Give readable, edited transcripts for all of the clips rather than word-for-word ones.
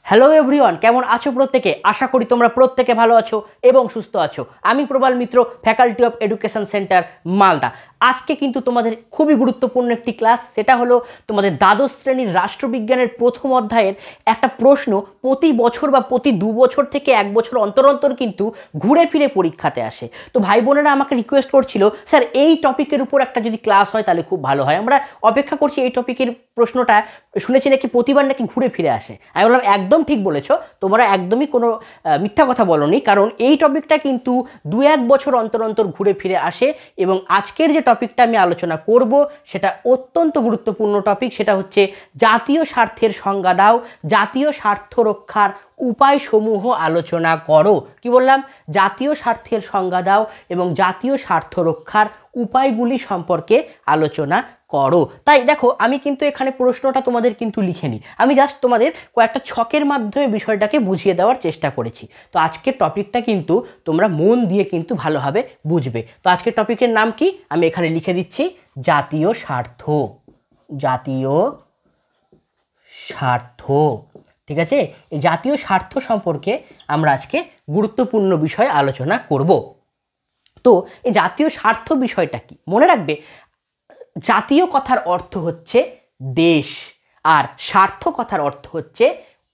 Hello everyone, কেমন আছো প্রত্যেকে? আশা করি তোমরা প্রত্যেকে ভালো আছো এবং সুস্থ আছো। আমি Prabal Mitra, faculty of education centre Malda. আজকে কিন্তু তোমাদের খুবই গুরুত্বপূর্ণ একটি ক্লাস, সেটা হলো তোমাদের দ্বাদশ শ্রেণীর রাষ্ট্রবিজ্ঞানের প্রথম অধ্যায়ের একটা প্রশ্ন প্রতি বছর বা প্রতি 2 বছর থেকে 1 বছর অন্তর অন্তর কিন্তু ঘুরে ফিরে পরীক্ষাতে আসে। তো ভাই বোনেরা আমাকে রিকোয়েস্ট করছিল, স্যার এই টপিকের উপর একটা যদি ক্লাস হয় তাহলে খুব ভালো হয়। আমরা অপেক্ষা করছি এই টপিকের প্রশ্নটা, শুনেছি নাকি প্রতিবার নাকি ঘুরে ফিরে আসে। আমি বললাম একদম ঠিক বলেছো, তোমরা একদমই কোনো মিথ্যা কথা বলোনি, কারণ এই টপিকটা কিন্তু 2-1 বছর অন্তর অন্তর ঘুরে ফিরে আসে। এবং আজকের যে টপিকটা আমি আলোচনা করব সেটা অত্যন্ত গুরুত্বপূর্ণ টপিক, সেটা হচ্ছে জাতীয় স্বার্থের সংজ্ঞা দাও, জাতীয় স্বার্থ রক্ষার উপায়সমূহ আলোচনা করো। কি বললাম? জাতীয় স্বার্থের সংজ্ঞা দাও এবং জাতীয় স্বার্থ রক্ষার উপায়গুলি সম্পর্কে আলোচনা করো। তাই দেখো, আমি কিন্তু এখানে প্রশ্নটা তোমাদের কিন্তু লিখে নিই, আমি জাস্ট তোমাদের কয়েকটা ছকের মাধ্যমে বিষয়টাকে বুঝিয়ে দেওয়ার চেষ্টা করেছি। তো আজকের টপিকটা কিন্তু তোমরা মন দিয়ে কিন্তু ভালোভাবে বুঝবে। তো আজকের টপিকের নাম কি আমি এখানে লিখে দিচ্ছি, জাতীয় স্বার্থ। জাতীয় স্বার্থ, ঠিক আছে? এই জাতীয় স্বার্থ সম্পর্কে আমরা আজকে গুরুত্বপূর্ণ বিষয় আলোচনা করব। তো এই জাতীয় স্বার্থ বিষয়টা কি মনে রাখবে, জাতীয় কথার অর্থ হচ্ছে দেশ, আর স্বার্থ কথার অর্থ হচ্ছে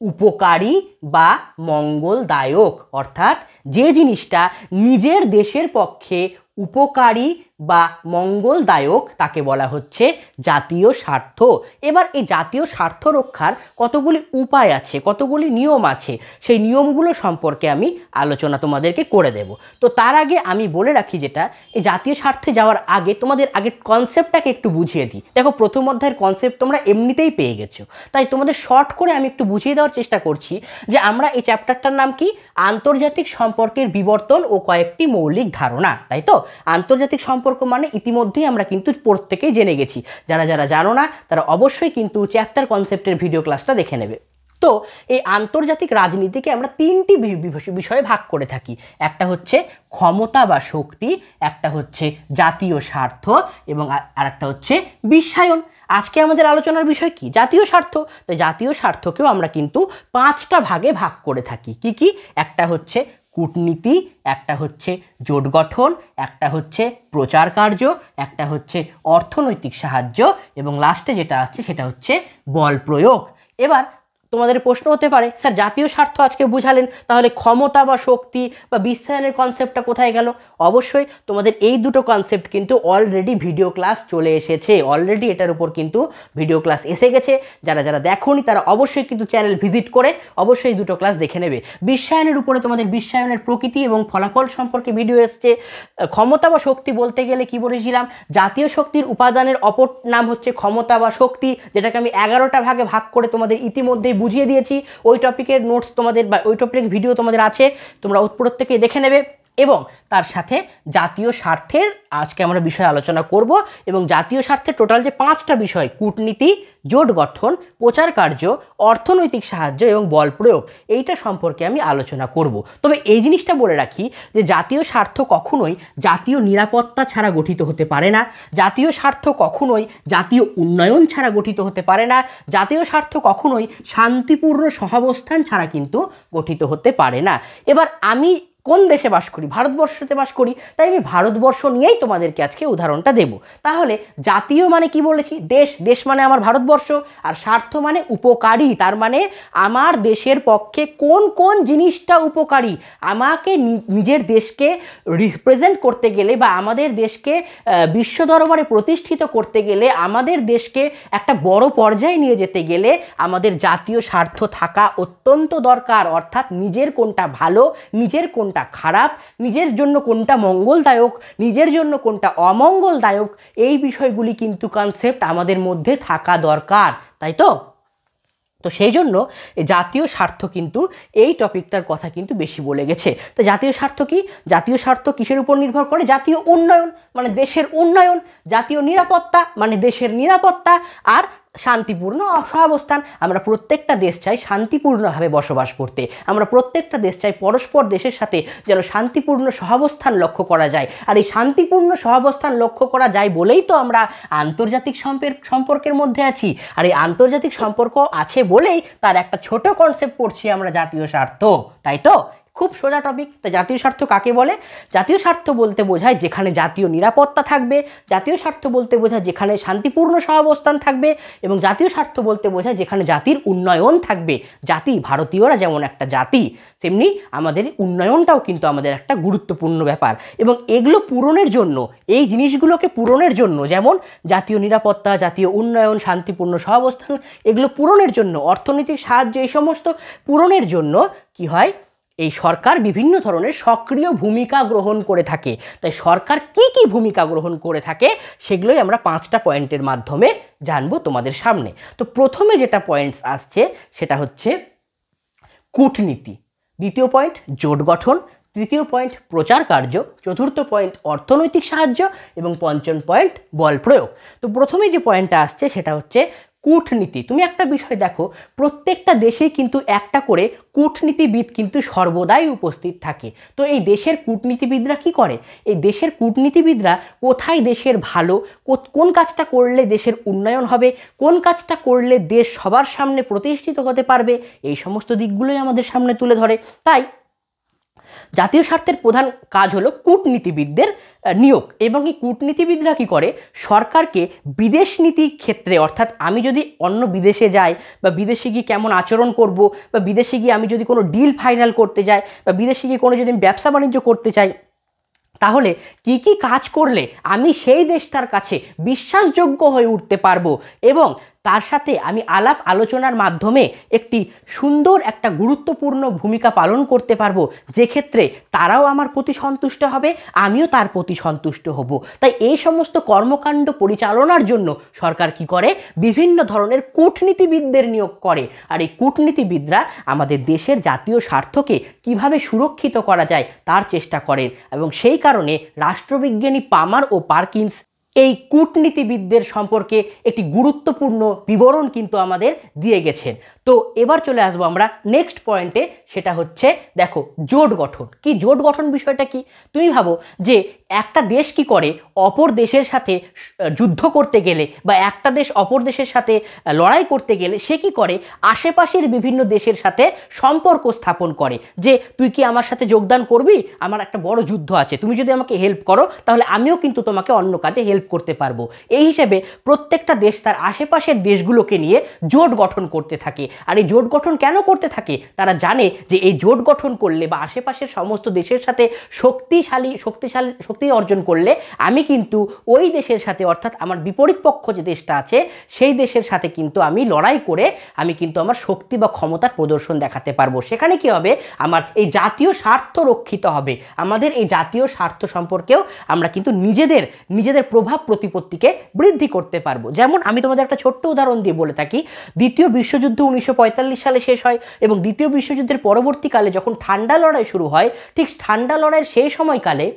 উপকারী বা মঙ্গলদায়ক। অর্থাৎ যে জিনিসটা নিজের দেশের পক্ষে উপকারী বা মঙ্গলদায়ক তাকে বলা হচ্ছে জাতীয় স্বার্থ। এবার এই জাতীয় স্বার্থ রক্ষার কতগুলি উপায় আছে, কতগুলি নিয়ম আছে, সেই নিয়মগুলো সম্পর্কে আমি আলোচনা তোমাদেরকে করে দেব। তো তার আগে আমি বলে রাখি, যেটা এই জাতীয় স্বার্থে যাওয়ার আগে তোমাদের আগে কনসেপ্টটাকে একটু বুঝিয়ে দিই। দেখো, প্রথম অধ্যায়ের কনসেপ্ট তোমরা এমনিতেই পেয়ে গেছো, তাই তোমাদের শর্ট করে আমি একটু বুঝিয়ে দেওয়ার চেষ্টা করছি যে আমরা এই চ্যাপ্টারটার নাম কি, আন্তর্জাতিক সম্পর্কের বিবর্তন ও কয়েকটি মৌলিক ধারণা। তাই তো, আন্তর্জাতিক সম্পর্ক মানে ইতিমধ্যেই আমরা কিন্তু প্রত্যেকেই জেনে গেছি। যারা যারা জানো না তারা অবশ্যই কিন্তু চ্যাপ্টার কনসেপ্টের ভিডিও ক্লাসটা দেখে নেবে। তো এই আন্তর্জাতিক রাজনীতিকে আমরা 3টি বিষয়ে ভাগ করে থাকি। একটা হচ্ছে ক্ষমতা বা শক্তি, একটা হচ্ছে জাতীয় স্বার্থ এবং আরেকটা হচ্ছে বিশ্বায়ন। আজকে আমাদের আলোচনার বিষয় কি, জাতীয় স্বার্থ। তো জাতীয় স্বার্থকেও আমরা কিন্তু 5টা ভাগে ভাগ করে থাকি। কি কি? একটা হচ্ছে কূটনীতি, একটা হচ্ছে জোট গঠন, একটা হচ্ছে প্রচার কার্য, একটা হচ্ছে অর্থনৈতিক সাহায্য এবং লাস্টে যেটা আসছে সেটা হচ্ছে বল প্রয়োগ। এবার তোমাদের প্রশ্ন হতে পারে, স্যার জাতীয় স্বার্থ আজকে বুঝালেন, তাহলে ক্ষমতা বা শক্তি বা বিশ্বায়নের কনসেপ্টটা কোথায় গেল? অবশ্যই তোমাদের এই দুটো কনসেপ্ট কিন্তু অলরেডি ভিডিও ক্লাস চলে এসেছে, অলরেডি এটার উপর কিন্তু ভিডিও ক্লাস এসে গেছে। যারা যারা দেখোনি তারা অবশ্যই কিন্তু চ্যানেল ভিজিট করে অবশ্যই দুটো ক্লাস দেখে নেবে। বিশ্বায়নের উপরে তোমাদের বিশ্বায়নের প্রকৃতি এবং ফলাফল সম্পর্কে ভিডিও এসছে। ক্ষমতা বা শক্তি বলতে গেলে কি বলেছিলাম, জাতীয় শক্তির উপাদানের অপর নাম হচ্ছে ক্ষমতা বা শক্তি, যেটাকে আমি 11টা ভাগে ভাগ করে তোমাদের ইতিমধ্যেই বুঝিয়ে দিয়েছি। ওই টপিকের নোটস তোমাদের বা ওই টপিকের ভিডিও তোমাদের আছে, তোমরা প্রত্যেকেই দেখে নেবে। এবং তার সাথে জাতীয় স্বার্থের আজকে আমরা বিষয় আলোচনা করব। এবং জাতীয় স্বার্থের টোটাল যে 5টা বিষয়, কূটনীতি, জোট গঠন, প্রচার কার্য, অর্থনৈতিক সাহায্য এবং বল প্রয়োগ, এইটা সম্পর্কে আমি আলোচনা করব। তবে এই জিনিসটা বলে রাখি যে জাতীয় স্বার্থ কখনোই জাতীয় নিরাপত্তা ছাড়া গঠিত হতে পারে না, জাতীয় স্বার্থ কখনোই জাতীয় উন্নয়ন ছাড়া গঠিত হতে পারে না, জাতীয় স্বার্থ কখনোই শান্তিপূর্ণ সহাবস্থান ছাড়া কিন্তু গঠিত হতে পারে না। এবার আমি কোন দেশে বাস করি? ভারতবর্ষতে বাস করি, তাই আমি ভারতবর্ষ নিয়েই তোমাদেরকে আজকে উদাহরণটা দেব। তাহলে জাতীয় মানে কি বলেছি? দেশ। দেশ মানে আমার ভারতবর্ষ। আর স্বার্থ মানে উপকারী, তার মানে আমার দেশের পক্ষে কোন কোন জিনিসটা উপকারী, আমাকে নিজের দেশকে রিপ্রেজেন্ট করতে গেলে বা আমাদের দেশকে বিশ্ব দরবারে প্রতিষ্ঠিত করতে গেলে, আমাদের দেশকে একটা বড় পর্যায়ে নিয়ে যেতে গেলে আমাদের জাতীয় স্বার্থ থাকা অত্যন্ত দরকার। অর্থাৎ নিজের কোনটা ভালো, নিজের কোনটা খারাপ, নিজের জন্য কোনটা মঙ্গলদায়ক, নিজের জন্য কোনটা অমঙ্গলদায়ক, এই বিষয়গুলি কিন্তু কনসেপ্ট আমাদের মধ্যে থাকা দরকার। তাই তো? তো সেই জন্য জাতীয় স্বার্থ কিন্তু এই টপিকটার কথা কিন্তু বেশি বলে গেছে। তো জাতীয় স্বার্থ কি? জাতীয় স্বার্থ কিসের উপর নির্ভর করে? জাতীয় উন্নয়ন মানে দেশের উন্নয়ন, জাতীয় নিরাপত্তা মানে দেশের নিরাপত্তা, আর শান্তিপূর্ণ সহাবস্থান। আমরা প্রত্যেকটা দেশ চাই শান্তিপূর্ণভাবে বসবাস করতে, আমরা প্রত্যেকটা দেশ চাই পরস্পর দেশের সাথে যেন শান্তিপূর্ণ সহাবস্থান লক্ষ্য করা যায়। আর এই শান্তিপূর্ণ সহাবস্থান লক্ষ্য করা যায় বলেই তো আমরা আন্তর্জাতিক সম্পর্কের মধ্যে আছি। আর এই আন্তর্জাতিক সম্পর্ক আছে বলেই তার একটা ছোট কনসেপ্ট পড়ছি আমরা, জাতীয় স্বার্থ, তাই তো? খুব সোজা টপিক। তা জাতীয় স্বার্থ কাকে বলে? জাতীয় স্বার্থ বলতে বোঝায় যেখানে জাতীয় নিরাপত্তা থাকবে, জাতীয় স্বার্থ বলতে বোঝায় যেখানে শান্তিপূর্ণ সহাবস্থান থাকবে, এবং জাতীয় স্বার্থ বলতে বোঝায় যেখানে জাতির উন্নয়ন থাকবে। জাতি, ভারতীয়রা যেমন একটা জাতি, তেমনি আমাদের উন্নয়নটাও কিন্তু আমাদের একটা গুরুত্বপূর্ণ ব্যাপার। এবং এগুলো পূরণের জন্য, এই জিনিসগুলোকে পূরণের জন্য, যেমন জাতীয় নিরাপত্তা, জাতীয় উন্নয়ন, শান্তিপূর্ণ সহাবস্থান, এগুলো পূরণের জন্য, অর্থনৈতিক সাহায্য, এই সমস্ত পূরণের জন্য কি হয়, এই সরকার বিভিন্ন ধরনের সক্রিয় ভূমিকা গ্রহণ করে থাকে। তাই সরকার কি কি ভূমিকা গ্রহণ করে থাকে সেগুলোই আমরা 5টা পয়েন্টের মাধ্যমে জানবো তোমাদের সামনে। তো প্রথমে যেটা পয়েন্টস আসছে সেটা হচ্ছে কূটনীতি, দ্বিতীয় পয়েন্ট জোট গঠন, তৃতীয় পয়েন্ট প্রচার কার্য, চতুর্থ পয়েন্ট অর্থনৈতিক সাহায্য, এবং পঞ্চম পয়েন্ট বল প্রয়োগ। তো প্রথমে যে পয়েন্টটা আসছে সেটা হচ্ছে কূটনীতি। তুমি একটা বিষয় দেখো, প্রত্যেকটা দেশেই কিন্তু একটা করে কূটনীতিবিদ কিন্তু সর্বদাই উপস্থিত থাকে। তো এই দেশের কূটনীতিবিদরা কি করে? এই দেশের কূটনীতিবিদরা কোথায় দেশের ভালো, কোন কাজটা করলে দেশের উন্নয়ন হবে, কোন কাজটা করলে দেশ সবার সামনে প্রতিষ্ঠিত হতে পারবে, এই সমস্ত দিকগুলোই আমাদের সামনে তুলে ধরে। তাই জাতীয় স্বার্থের প্রধান কাজ হলো কূটনীতিবিদদের নিয়োগ। এবং এই কূটনীতিবিদরা কী করে? সরকারকে বিদেশ নীতি ক্ষেত্রে, অর্থাৎ আমি যদি অন্য বিদেশে যাই, বা বিদেশে গিয়ে কেমন আচরণ করব, বা বিদেশে গিয়ে আমি যদি কোনো ডিল ফাইনাল করতে যাই, বা বিদেশে গিয়ে কোনো যদি আমি ব্যবসা বাণিজ্য করতে চাই, তাহলে কি কি কাজ করলে আমি সেই দেশটার কাছে বিশ্বাসযোগ্য হয়ে উঠতে পারবো, এবং তার সাথে আমি আলাপ আলোচনার মাধ্যমে একটি সুন্দর একটা গুরুত্বপূর্ণ ভূমিকা পালন করতে পারবো, যে ক্ষেত্রে তারাও আমার প্রতি সন্তুষ্ট হবে, আমিও তার প্রতি সন্তুষ্ট হব। তাই এই সমস্ত কর্মকাণ্ড পরিচালনার জন্য সরকার কি করে? বিভিন্ন ধরনের কূটনীতিবিদদের নিয়োগ করে। আর এই কূটনীতিবিদরা আমাদের দেশের জাতীয় স্বার্থকে কিভাবে সুরক্ষিত করা যায় তার চেষ্টা করেন। এবং সেই কারণে রাষ্ট্রবিজ্ঞানী পামার ও পার্কিন্স এই কূটনীতিবিদদের সম্পর্কে একটি গুরুত্বপূর্ণ বিবরণ কিন্তু আমাদের দিয়ে গেছেন। তো এবার চলে আসবো আমরা নেক্সট পয়েন্টে, সেটা হচ্ছে দেখো জোট গঠন। কি জোট গঠন বিষয়টা কি? তুমি ভাবো যে একটা দেশ কি করে অপর দেশের সাথে যুদ্ধ করতে গেলে, বা একটা দেশ অপর দেশের সাথে লড়াই করতে গেলে সে কি করে? আশেপাশের বিভিন্ন দেশের সাথে সম্পর্ক স্থাপন করে, যে তুই কি আমার সাথে যোগদান করবি, আমার একটা বড় যুদ্ধ আছে, তুমি যদি আমাকে হেল্প করো তাহলে আমিও কিন্তু তোমাকে অন্য কাজে হেল্প করতে পারবো। এই হিসেবে প্রত্যেকটা দেশ তার আশেপাশের দেশগুলোকে নিয়ে জোট গঠন করতে থাকে। আর এই জোট গঠন কেন করতে থাকে? তারা জানে যে এই জোট গঠন করলে বা আশেপাশের সমস্ত দেশের সাথে শক্তি অর্জন করলে আমি কিন্তু ওই দেশের সাথে, অর্থাৎ আমার বিপরীত পক্ষ যে দেশটা আছে সেই দেশের সাথে কিন্তু আমি লড়াই করে আমি কিন্তু আমার শক্তি বা ক্ষমতার প্রদর্শন দেখাতে পারবো। সেখানে কি হবে? আমার এই জাতীয় স্বার্থ রক্ষিত হবে। আমাদের এই জাতীয় স্বার্থ সম্পর্কেও আমরা কিন্তু নিজেদের প্রভাব প্রতিপত্তিকে বৃদ্ধি করতে পারবো। যেমন আমি তোমাদের একটা ছোট্ট উদাহরণ দিয়ে বলে থাকি, দ্বিতীয় বিশ্বযুদ্ধ 1945 সালে শেষ হয়, এবং দ্বিতীয় বিশ্বযুদ্ধের পরবর্তীকালে যখন ঠান্ডা লড়াই শুরু হয়, ঠিক ঠান্ডা লড়াইয়ের সেই সময়কালে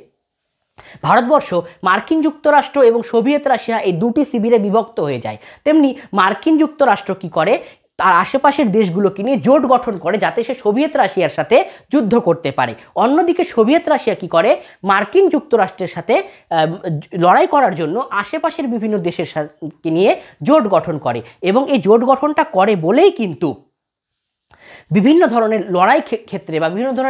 ভারতবর্ষ মার্কিন যুক্তরাষ্ট্র এবং সোভিয়েত রাশিয়া এই দুটি শিবিরে বিভক্ত হয়ে যায়। তেমনি মার্কিন যুক্তরাষ্ট্র কি করে? তার আশেপাশের দেশগুলোকে নিয়ে জোট গঠন করে যাতে সে সোভিয়েত রাশিয়ার সাথে যুদ্ধ করতে পারে। অন্যদিকে সোভিয়েত রাশিয়া কি করে? মার্কিন যুক্তরাষ্ট্রের সাথে লড়াই করার জন্য আশেপাশের বিভিন্ন দেশের সাথে নিয়ে জোট গঠন করে, এবং এই জোট গঠনটা করে বলেই কিন্তু বিভিন্ন ধরনের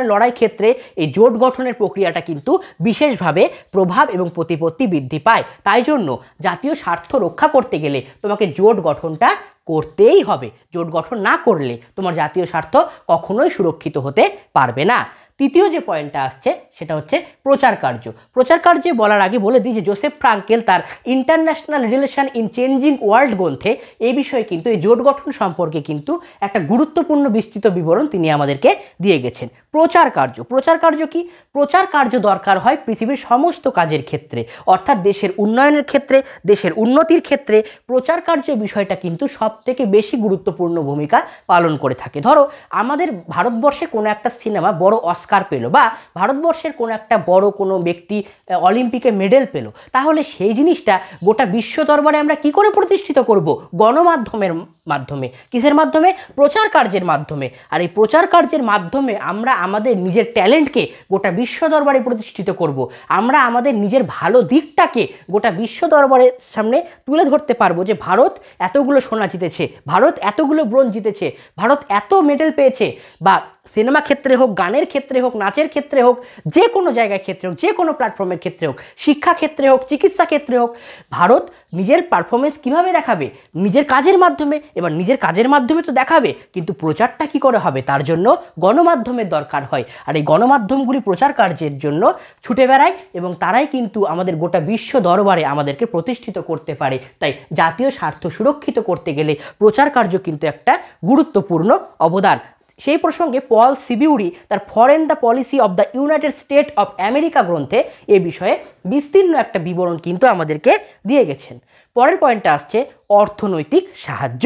লড়াই ক্ষেত্রে এই জোট গঠনের প্রক্রিয়াটা কিন্তু বিশেষভাবে প্রভাব এবং প্রতিপত্তি বৃদ্ধি পায়। তাই জন্য জাতীয় স্বার্থ রক্ষা করতে গেলে তোমাকে জোট গঠনটা করতেই হবে। জোট গঠন না করলে তোমার জাতীয় স্বার্থ কখনোই সুরক্ষিত হতে পারবে না। তৃতীয় যে পয়েন্টটা আসছে সেটা হচ্ছে প্রচার কার্য। প্রচার কার্যে বলার আগে বলে দিই যে জোসেফ ফ্রাঙ্কেল তার international relation in changing world গ্রন্থে এই বিষয়ে কিন্তু এই জোট গঠন সম্পর্কে কিন্তু একটা গুরুত্বপূর্ণ বিস্তৃত বিবরণ তিনি আমাদেরকে দিয়ে গেছেন। প্রচার কার্য। প্রচার কার্য কি? প্রচার কার্য দরকার হয় পৃথিবীর সমস্ত কাজের ক্ষেত্রে, অর্থাৎ দেশের উন্নয়নের ক্ষেত্রে, দেশের উন্নতির ক্ষেত্রে প্রচার কার্য বিষয়টা কিন্তু সবথেকে বেশি গুরুত্বপূর্ণ ভূমিকা পালন করে থাকে। ধরো আমাদের ভারতবর্ষে কোনো একটা সিনেমা বড় অস্কার পেল, বা ভারতবর্ষের কোনো একটা বড় কোনো ব্যক্তি অলিম্পিকে মেডেল পেল, তাহলে সেই জিনিসটা গোটা বিশ্ব দরবারে আমরা কি করে প্রতিষ্ঠিত করব? গণমাধ্যমের মাধ্যমে। কিসের মাধ্যমে? প্রচার কার্যের মাধ্যমে। আর এই প্রচার কার্যের মাধ্যমে আমরা আমাদের নিজের ট্যালেন্টকে গোটা বিশ্ব দরবারে প্রতিষ্ঠিত করব। আমরা আমাদের নিজের ভালো দিকটাকে গোটা বিশ্ব দরবারের সামনে তুলে ধরতে পারবো যে ভারত এতগুলো সোনা জিতেছে, ভারত এতগুলো ব্রোঞ্জ জিতেছে, ভারত এত মেডেল পেয়েছে। বা সিনেমা ক্ষেত্রে হোক, গানের ক্ষেত্রে হোক, নাচের ক্ষেত্রে হোক, যে কোনো জায়গায় ক্ষেত্রে হোক, যে কোনো প্ল্যাটফর্মের ক্ষেত্রে হোক, শিক্ষা ক্ষেত্রে হোক, চিকিৎসা ক্ষেত্রে হোক, ভারত নিজের পারফরমেন্স কিভাবে দেখাবে? নিজের কাজের মাধ্যমে। এবার নিজের কাজের মাধ্যমে তো দেখাবে, কিন্তু প্রচারটা কি করে হবে? তার জন্য গণমাধ্যমের দরকার হয়। আর এই গণমাধ্যমগুলি প্রচার কার্যের জন্য ছুটে বেড়ায় এবং তারাই কিন্তু আমাদের গোটা বিশ্ব দরবারে আমাদেরকে প্রতিষ্ঠিত করতে পারে। তাই জাতীয় স্বার্থ সুরক্ষিত করতে গেলে প্রচার কার্য কিন্তু একটা গুরুত্বপূর্ণ অবদান। সেই প্রসঙ্গে পল সিবিউরি তার foreign the policy of the United state of America গ্রন্থে এ বিষয়ে বিস্তীর্ণ একটা বিবরণ কিন্তু আমাদেরকে দিয়ে গেছেন। পরের পয়েন্টটা আসছে অর্থনৈতিক সাহায্য।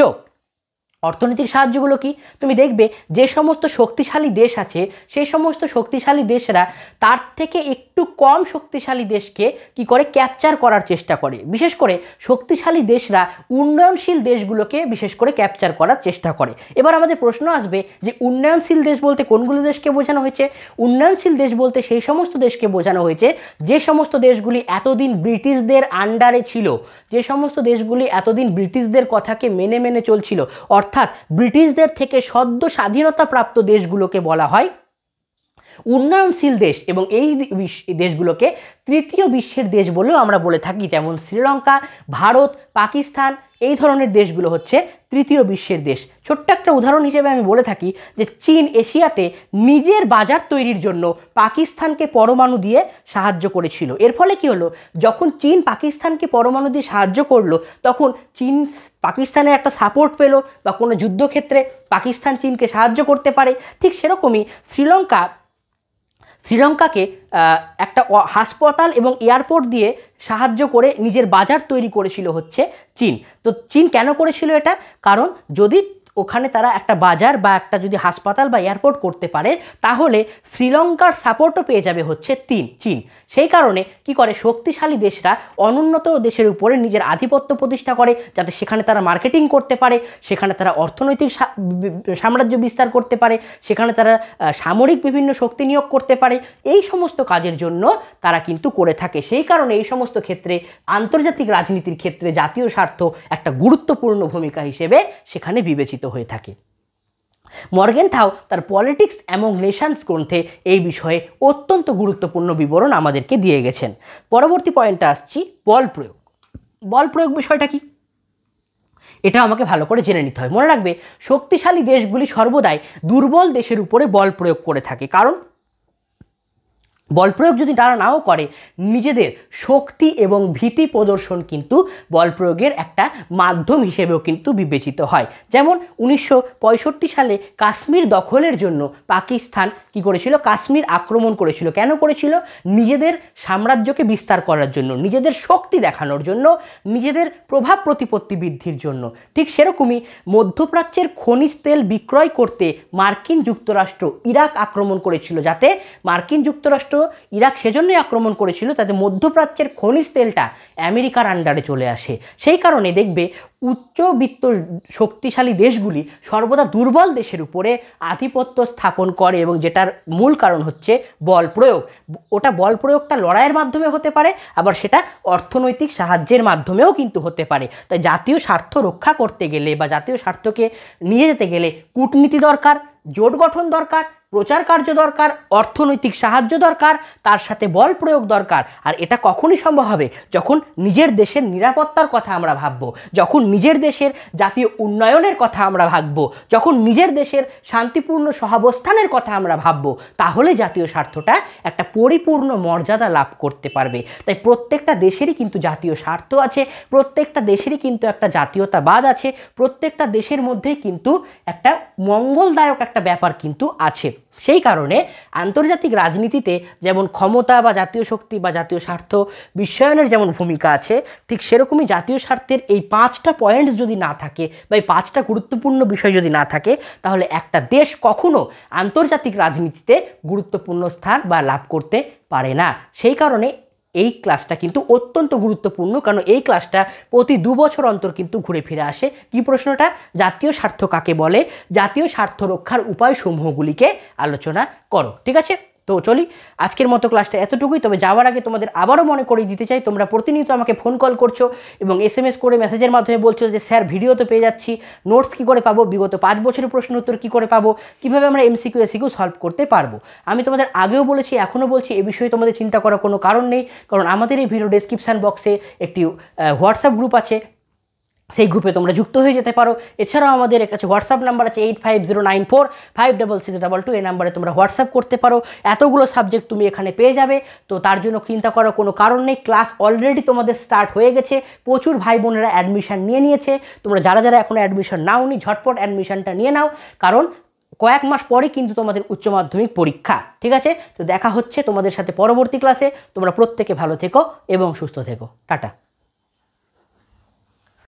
অর্থনৈতিক সাহায্যগুলো কি? তুমি দেখবে যে সমস্ত শক্তিশালী দেশ আছে, সেই সমস্ত শক্তিশালী দেশরা তার থেকে একটু কম শক্তিশালী দেশকে কি করে? ক্যাপচার করার চেষ্টা করে। বিশেষ করে শক্তিশালী দেশরা উন্নয়নশীল দেশগুলোকে বিশেষ করে ক্যাপচার করার চেষ্টা করে। এবার আমাদের প্রশ্ন আসবে যে উন্নয়নশীল দেশ বলতে কোনগুলো দেশকে বোঝানো হয়েছে? উন্নয়নশীল দেশ বলতে সেই সমস্ত দেশকে বোঝানো হয়েছে যে সমস্ত দেশগুলি এতদিন ব্রিটিশদের আন্ডারে ছিল, যে সমস্ত দেশগুলি এতদিন ব্রিটিশদের কথাকে মেনে মেনে চলছিল, অর্থাৎ ব্রিটিশদের থেকে সদ্য স্বাধীনতা প্রাপ্ত দেশগুলোকে বলা হয় উন্নয়নশীল দেশ। এবং এই দেশগুলোকে তৃতীয় বিশ্বের দেশ বলেও আমরা বলে থাকি। যেমন শ্রীলঙ্কা, ভারত, পাকিস্তান, এই ধরনের দেশগুলো হচ্ছে তৃতীয় বিশ্বের দেশ। ছোট্ট একটা উদাহরণ হিসেবে আমি বলে থাকি যে চীন এশিয়াতে নিজের বাজার তৈরির জন্য পাকিস্তানকে পরমাণু দিয়ে সাহায্য করেছিল। এর ফলে কি হলো? যখন চীন পাকিস্তানকে পরমাণু দিয়ে সাহায্য করলো, তখন চীন পাকিস্তানের একটা সাপোর্ট পেল, বা কোনো যুদ্ধক্ষেত্রে পাকিস্তান চীনকে সাহায্য করতে পারে। ঠিক সেরকমই শ্রীলঙ্কাকে একটা হাসপাতাল এবং এয়ারপোর্ট দিয়ে সাহায্য করে নিজের বাজার তৈরি করেছিল হচ্ছে চীন। তো চীন কেন করেছিল এটা? কারণ যদি ওখানে তারা একটা বাজার বা একটা যদি হাসপাতাল বা এয়ারপোর্ট করতে পারে, তাহলে শ্রীলঙ্কার সাপোর্টও পেয়ে যাবে হচ্ছে চীন। সেই কারণে কি করে? শক্তিশালী দেশরা অনুন্নত দেশের উপরে নিজের আধিপত্য প্রতিষ্ঠা করে, যাতে সেখানে তারা মার্কেটিং করতে পারে, সেখানে তারা অর্থনৈতিক সাম্রাজ্য বিস্তার করতে পারে, সেখানে তারা সামরিক বিভিন্ন শক্তি নিয়োগ করতে পারে। এই সমস্ত কাজের জন্য তারা কিন্তু করে থাকে। সেই কারণে এই সমস্ত ক্ষেত্রে আন্তর্জাতিক রাজনীতির ক্ষেত্রে জাতীয় স্বার্থ একটা গুরুত্বপূর্ণ ভূমিকা হিসেবে সেখানে বিবেচিত হয়ে থাকে। মর্গেনথাউ তার পলিটিক্স অ্যামং নেশনস গ্রন্থে এই বিষয়ে অত্যন্ত গুরুত্বপূর্ণ বিবরণ আমাদেরকে দিয়ে গেছেন। পরবর্তী পয়েন্টে আসছি বল প্রয়োগ। বল প্রয়োগ বিষয়টা কি? এটা আমাকে ভালো করে জেনে নিতে হয়। মনে রাখবে, শক্তিশালী দেশগুলি সর্বদাই দুর্বল দেশের উপরে বল প্রয়োগ করে থাকে। কারণ বল প্রয়োগ যদি তারা নাও করে, নিজেদের শক্তি এবং ভীতি প্রদর্শন কিন্তু বল প্রয়োগের একটা মাধ্যম হিসেবেও কিন্তু বিবেচিত হয়। যেমন 1965 সালে কাশ্মীর দখলের জন্য পাকিস্তান কি করেছিল? কাশ্মীর আক্রমণ করেছিল। কেন করেছিল? নিজেদের সাম্রাজ্যকে বিস্তার করার জন্য, নিজেদের শক্তি দেখানোর জন্য, নিজেদের প্রভাব প্রতিপত্তি বৃদ্ধির জন্য। ঠিক সেরকমই মধ্যপ্রাচ্যের খনিজ তেল বিক্রয় করতে মার্কিন যুক্তরাষ্ট্র ইরাক আক্রমণ করেছিল, যাতে মার্কিন যুক্তরাষ্ট্র ইরাক সেজন্যই আক্রমণ করেছিল যাতে মধ্যপ্রাচ্যের খনিজ তেলটা আমেরিকার আন্ডারে চলে আসে। সেই কারণে দেখবে উচ্চবিত্ত শক্তিশালী দেশগুলি সর্বদা দুর্বল দেশের উপরে আধিপত্য স্থাপন করে, এবং যেটার মূল কারণ হচ্ছে বল প্রয়োগ। ওটা বল প্রয়োগটা লড়াইয়ের মাধ্যমে হতে পারে, আবার সেটা অর্থনৈতিক সাহায্যের মাধ্যমেও কিন্তু হতে পারে। তাই জাতীয় স্বার্থ রক্ষা করতে গেলে বা জাতীয় স্বার্থকে নিয়ে যেতে গেলে কূটনীতি দরকার, জোট গঠন দরকার, প্রচার কার্য দরকার, অর্থনৈতিক সাহায্য দরকার, তার সাথে বল প্রয়োগ দরকার। আর এটা কখনই সম্ভব হবে? যখন নিজের দেশের নিরাপত্তার কথা আমরা ভাববো, যখন নিজের দেশের জাতীয় উন্নয়নের কথা আমরা ভাববো, যখন নিজের দেশের শান্তিপূর্ণ সহাবস্থানের কথা আমরা ভাববো, তাহলে জাতীয় স্বার্থটা একটা পরিপূর্ণ মর্যাদা লাভ করতে পারবে। তাই প্রত্যেকটা দেশেরই কিন্তু জাতীয় স্বার্থ আছে, প্রত্যেকটা দেশেরই কিন্তু একটা জাতীয়তাবাদ আছে, প্রত্যেকটা দেশের মধ্যেই কিন্তু একটা মঙ্গলদায়ক একটা ব্যাপার কিন্তু আছে। সেই কারণে আন্তর্জাতিক রাজনীতিতে যেমন ক্ষমতা বা জাতীয় শক্তি বা জাতীয় স্বার্থ বিশ্বায়নের যেমন ভূমিকা আছে, ঠিক সেরকমই জাতীয় স্বার্থের এই 5টা পয়েন্টস যদি না থাকে বা এই 5টা গুরুত্বপূর্ণ বিষয় যদি না থাকে, তাহলে একটা দেশ কখনো আন্তর্জাতিক রাজনীতিতে গুরুত্বপূর্ণ স্থান বা লাভ করতে পারে না। সেই কারণে এই ক্লাসটা কিন্তু অত্যন্ত গুরুত্বপূর্ণ, কারণ এই ক্লাসটা প্রতি 2 বছর অন্তর কিন্তু ঘুরে ফিরে আসে। কি প্রশ্নটা? জাতীয় স্বার্থ কাকে বলে, জাতীয় স্বার্থ রক্ষার উপায়সমূহগুলিকে আলোচনা করো। ঠিক আছে, তো চলি, আজকের মতো ক্লাসটা এতটুকুই। তবে যাওয়ার আগে তোমাদের আবারও মনে করিয়ে দিতে চাই, তোমরা প্রতিনিয়ত আমাকে ফোন কল করছো এবং SMS করে মেসেজের মাধ্যমে বলছো যে স্যার ভিডিও তো পেয়ে যাচ্ছি, নোটস কী করে পাবো, বিগত 5 বছরের প্রশ্ন উত্তর কী করে পাবো, কীভাবে আমরা MCQ SCQ সলভ করতে পারবো। আমি তোমাদের আগেও বলেছি, এখনও বলছি, এ বিষয়ে তোমাদের চিন্তা করার কোনো কারণ নেই, কারণ আমাদের এই ভিডিও ডেসক্রিপশান বক্সে একটি হোয়াটসঅ্যাপ গ্রুপ আছে, সেই গ্রুপে তোমরা যুক্ত হয়ে যেতে পারো। এছাড়াও আমাদের কাছে হোয়াটসঅ্যাপ নাম্বার আছে 8509456622, এই নাম্বারে তোমরা হোয়াটসঅ্যাপ করতে পারো। এতগুলো সাবজেক্ট তুমি এখানে পেয়ে যাবে, তো তার জন্য চিন্তা করার কোনো কারণ নেই। ক্লাস অলরেডি তোমাদের স্টার্ট হয়ে গেছে, প্রচুর ভাই বোনেরা অ্যাডমিশান নিয়ে নিয়েছে। তোমরা যারা যারা এখনও অ্যাডমিশন নাওনি, ঝটপট অ্যাডমিশনটা নিয়ে নাও, কারণ কয়েক মাস পরে কিন্তু তোমাদের উচ্চ মাধ্যমিক পরীক্ষা। ঠিক আছে, তো দেখা হচ্ছে তোমাদের সাথে পরবর্তী ক্লাসে। তোমরা প্রত্যেকে ভালো থেকো এবং সুস্থ থেকো। টাটা।